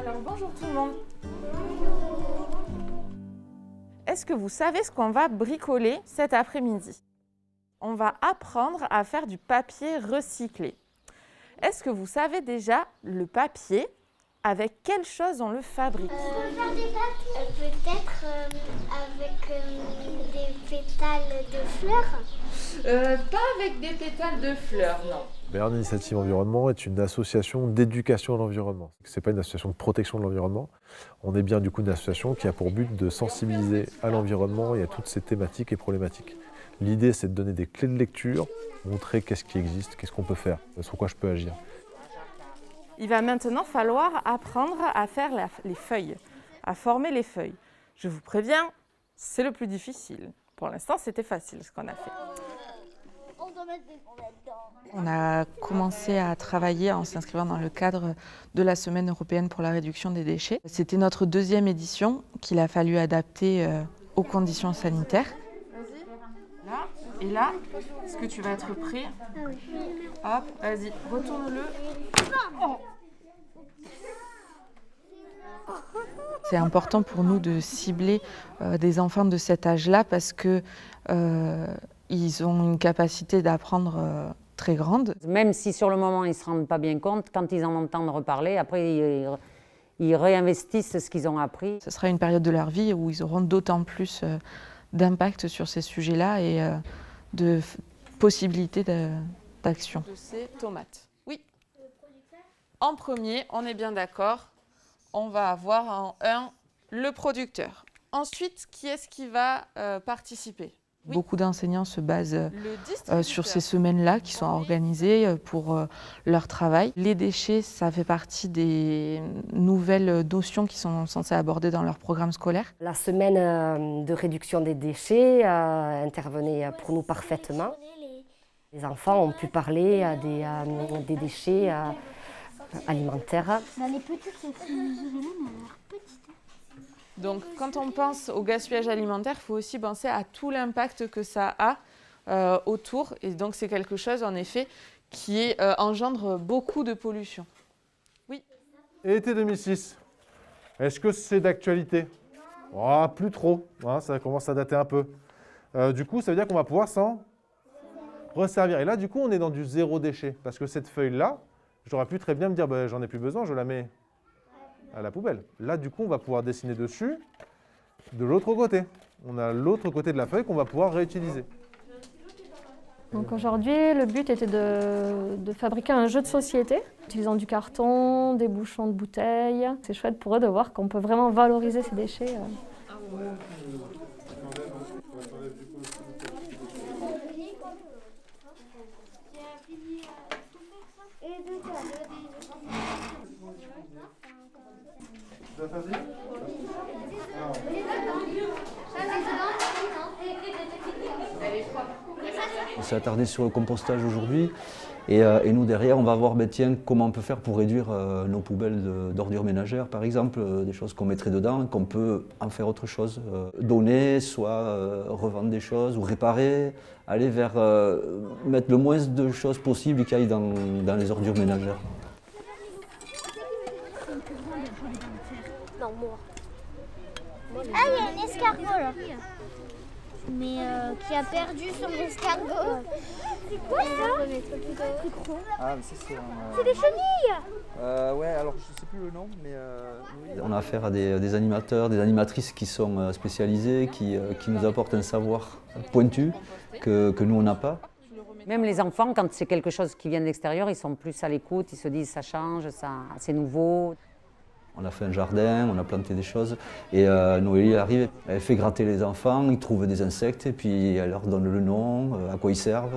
Alors bonjour tout le monde. Est-ce que vous savez ce qu'on va bricoler cet après-midi? On va apprendre à faire du papier recyclé. Est-ce que vous savez déjà le papier, avec quelle chose on le fabrique? Faire des papiers. Peut-être avec des pétales de fleurs. Pas avec des pétales de fleurs, non. Berne Initiative Environnement est une association d'éducation à l'environnement. Ce n'est pas une association de protection de l'environnement. On est bien du coup une association qui a pour but de sensibiliser à l'environnement et à toutes ces thématiques et problématiques. L'idée, c'est de donner des clés de lecture, montrer qu'est-ce qui existe, qu'est-ce qu'on peut faire, sur quoi je peux agir. Il va maintenant falloir apprendre à faire les feuilles, à former les feuilles. Je vous préviens, c'est le plus difficile. Pour l'instant, c'était facile ce qu'on a fait. On a commencé à travailler en s'inscrivant dans le cadre de la Semaine européenne pour la réduction des déchets. C'était notre deuxième édition qu'il a fallu adapter aux conditions sanitaires. Vas-y, là et là, est-ce que tu vas être prêt? Oui. Hop, vas-y, retourne-le. Oh. C'est important pour nous de cibler des enfants de cet âge-là parce que ils ont une capacité d'apprendre très grande. Même si sur le moment ils ne se rendent pas bien compte, quand ils en entendent reparler, après ils réinvestissent ce qu'ils ont appris. Ce sera une période de leur vie où ils auront d'autant plus d'impact sur ces sujets-là et de possibilités d'action. De ces tomates. Oui. En premier, on est bien d'accord, on va avoir en 1 le producteur. Ensuite, qui est-ce qui va participer? Oui. Beaucoup d'enseignants se basent sur ces semaines-là qui sont organisées pour leur travail. Les déchets, ça fait partie des nouvelles notions qui sont censées aborder dans leur programme scolaire. La semaine de réduction des déchets intervenait pour nous parfaitement. Les enfants ont pu parler des déchets alimentaires. Les petites, c'est mesurées là, mais elles ont l'air petites. Donc, quand on pense au gaspillage alimentaire, il faut aussi penser à tout l'impact que ça a autour. Et donc, c'est quelque chose, en effet, qui engendre beaucoup de pollution. Oui. Et été 2006, est-ce que c'est d'actualité? Oh, plus trop, hein, ça commence à dater un peu. Du coup, ça veut dire qu'on va pouvoir s'en resservir. Et là, du coup, on est dans du zéro déchet. Parce que cette feuille-là, j'aurais pu très bien me dire, bah, j'en ai plus besoin, je la mets à la poubelle. Là, du coup, on va pouvoir dessiner dessus de l'autre côté. On a l'autre côté de la feuille qu'on va pouvoir réutiliser. Donc aujourd'hui, le but était de fabriquer un jeu de société, utilisant du carton, des bouchons de bouteilles. C'est chouette pour eux de voir qu'on peut vraiment valoriser ces déchets. On s'est attardé sur le compostage aujourd'hui et nous derrière on va voir tiens, comment on peut faire pour réduire nos poubelles d'ordures ménagères par exemple, des choses qu'on mettrait dedans, qu'on peut en faire autre chose, donner, soit revendre des choses ou réparer, aller vers mettre le moins de choses possibles qui aillent dans les ordures ménagères. Non, moi. Ah, il y a un escargot là. Mais qui a perdu son escargot. C'est quoi ça? Ah, mais ça c'est C'est des chenilles. ouais, alors je sais plus le nom, mais oui. On a affaire à des animateurs, des animatrices qui sont spécialisés, qui nous apportent un savoir pointu que nous on n'a pas. Même les enfants, quand c'est quelque chose qui vient de l'extérieur, ils sont plus à l'écoute, ils se disent ça change, c'est nouveau. On a fait un jardin, on a planté des choses et Noélie arrive, elle fait gratter les enfants, ils trouvent des insectes et puis elle leur donne le nom, à quoi ils servent.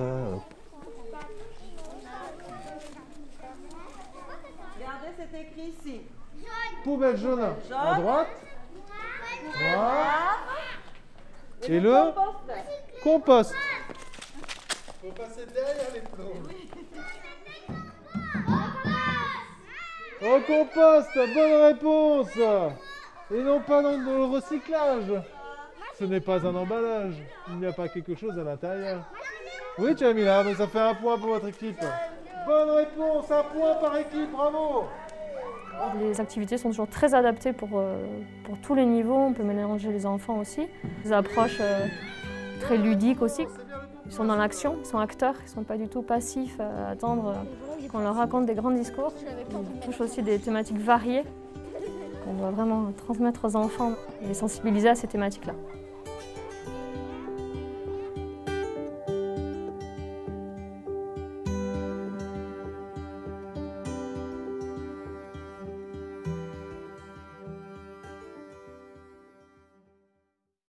Regardez, c'est écrit ici. Poubelle jaune à droite. Voilà. Et le compost. Il faut passer derrière les plombs. Au compost, bonne réponse. Et non pas dans le recyclage. Ce n'est pas un emballage. Il n'y a pas quelque chose à l'intérieur. Oui, Jamila, mais ça fait un point pour votre équipe. Bonne réponse, un point par équipe, bravo. Les activités sont toujours très adaptées pour tous les niveaux, on peut mélanger les enfants aussi. Des approches très ludiques aussi. Ils sont dans l'action, ils sont acteurs, ils ne sont pas du tout passifs à attendre qu'on leur raconte des grands discours. Ils touchent aussi des thématiques variées qu'on doit vraiment transmettre aux enfants et les sensibiliser à ces thématiques-là.